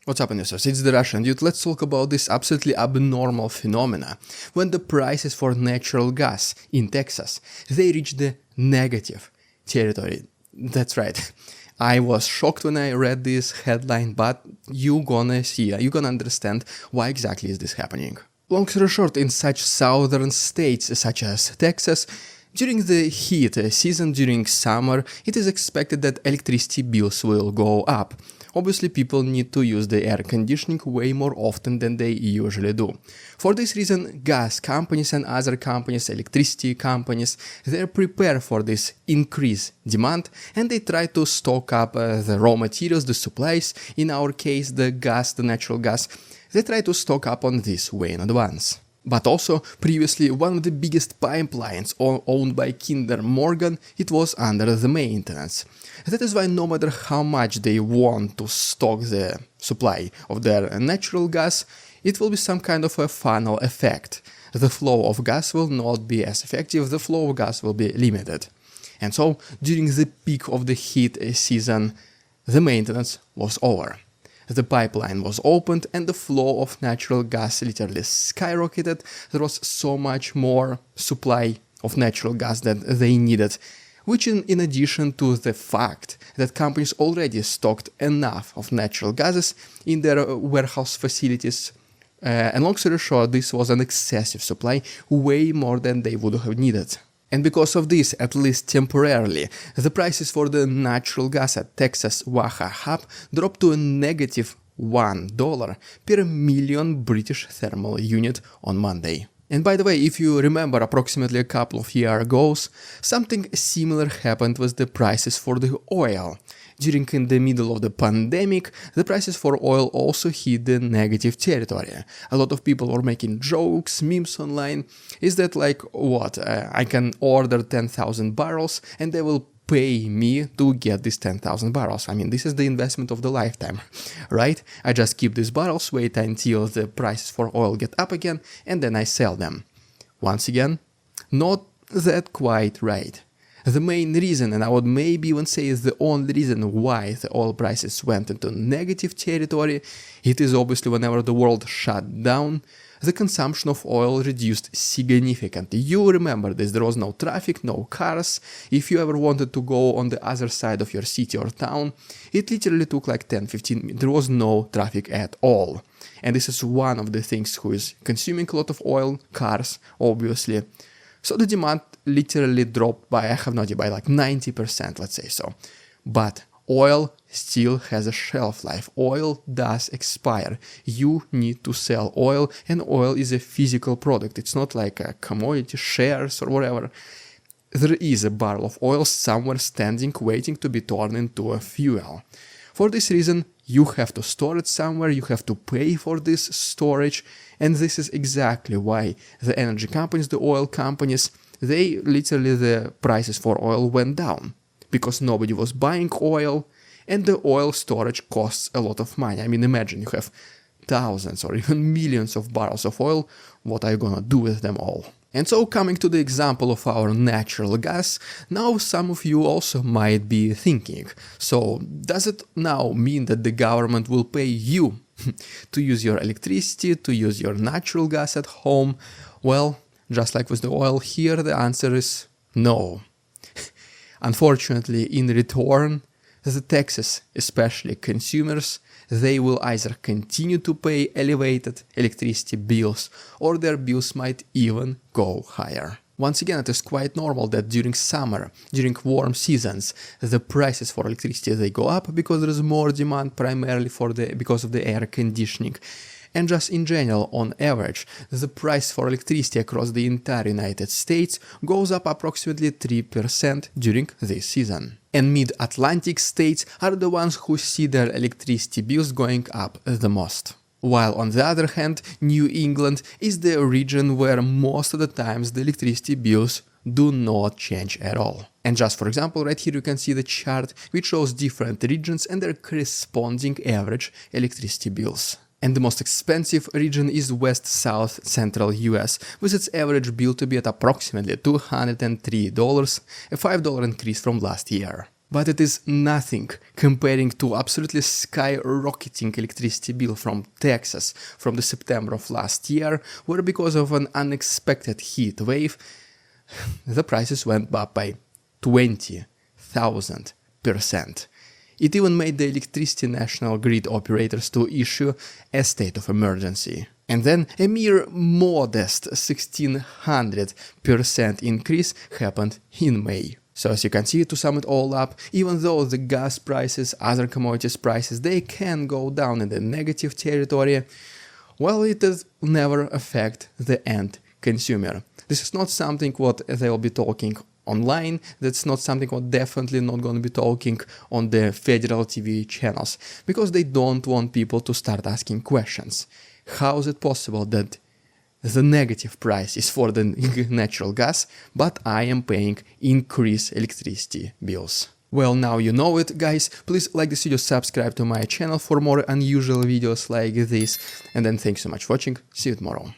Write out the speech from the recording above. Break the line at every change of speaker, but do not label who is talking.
What's up, users? It's the Russian dude. Let's talk about this absolutely abnormal phenomena when the prices for natural gas in Texas, they reach the negative territory. That's right. I was shocked when I read this headline, but you're gonna understand why exactly is this happening. Long story short, in such southern states such as Texas, during the heat season, during summer, it is expected that electricity bills will go up. Obviously, people need to use the air conditioning way more often than they usually do. For this reason, gas companies and other companies, electricity companies, they prepare for this increased demand and they try to stock up the raw materials, the supplies, in our case the gas, the natural gas, they try to stock up on this way in advance. But also, previously, one of the biggest pipelines owned by Kinder Morgan, it was under the maintenance. That is why no matter how much they want to stock the supply of their natural gas, it will be some kind of a funnel effect. The flow of gas will not be as effective, the flow of gas will be limited. And so, during the peak of the heat season, the maintenance was over. The pipeline was opened and the flow of natural gas literally skyrocketed. There was so much more supply of natural gas that they needed, which in addition to the fact that companies already stocked enough of natural gases in their warehouse facilities. And long story short, this was an excessive supply, way more than they would have needed. And because of this, at least temporarily, the prices for the natural gas at Texas Waha hub dropped to a negative $1 per million British thermal unit on Monday. And by the way, if you remember approximately a couple of years ago, something similar happened with the prices for the oil. During the middle of the pandemic, the prices for oil also hit the negative territory. A lot of people were making jokes, memes online. Is that like, what, I can order 10,000 barrels and they will pay me to get these 10,000 barrels. I mean, this is the investment of the lifetime, right? I just keep these barrels, wait until the prices for oil get up again, and then I sell them. Once again, not that quite right. The main reason, and I would maybe even say is the only reason why the oil prices went into negative territory, it is obviously whenever the world shut down, the consumption of oil reduced significantly. You remember this, there was no traffic, no cars. If you ever wanted to go on the other side of your city or town, it literally took like 10-15 minutes. There was no traffic at all. And this is one of the things who is consuming a lot of oil, cars, obviously. So the demand literally dropped by, I have no idea, by like 90%, let's say so. But oil still has a shelf life. Oil does expire. You need to sell oil, and oil is a physical product. It's not like a commodity, shares or whatever. There is a barrel of oil somewhere standing, waiting to be turned into a fuel. For this reason, you have to store it somewhere, you have to pay for this storage, and this is exactly why the energy companies, the oil companies, the prices for oil went down, because nobody was buying oil, and the oil storage costs a lot of money. I mean, imagine you have thousands or even millions of barrels of oil, what are you gonna do with them all? And so, coming to the example of our natural gas, now some of you also might be thinking, so does it now mean that the government will pay you to use your electricity, to use your natural gas at home? Well, just like with the oil here, the answer is no. Unfortunately, in return, the Texas, especially consumers, they will either continue to pay elevated electricity bills or their bills might even go higher. Once again, it is quite normal that during summer, during warm seasons, the prices for electricity they go up because there is more demand primarily because of the air conditioning. And just in general, on average, the price for electricity across the entire United States goes up approximately 3% during this season. And mid-Atlantic states are the ones who see their electricity bills going up the most. While on the other hand, New England is the region where most of the times the electricity bills do not change at all. And just for example, right here you can see the chart which shows different regions and their corresponding average electricity bills. And the most expensive region is West South Central US, with its average bill to be at approximately $203, a $5 increase from last year. But it is nothing comparing to absolutely skyrocketing electricity bill from Texas from the September of last year, where because of an unexpected heat wave, the prices went up by 20,000%. It even made the electricity national grid operators to issue a state of emergency. And then a mere modest 1600% increase happened in May. So as you can see, to sum it all up, even though the gas prices, other commodities prices, they can go down in the negative territory, well, it does never affect the end consumer. This is not something what they'll be talking online, that's not something what definitely not going to be talking on the federal TV channels, because they don't want people to start asking questions. How is it possible that the negative price is for the natural gas, but I am paying increased electricity bills? Well, now you know it, guys. Please like this video, subscribe to my channel for more unusual videos like this, and then thanks so much for watching. See you tomorrow.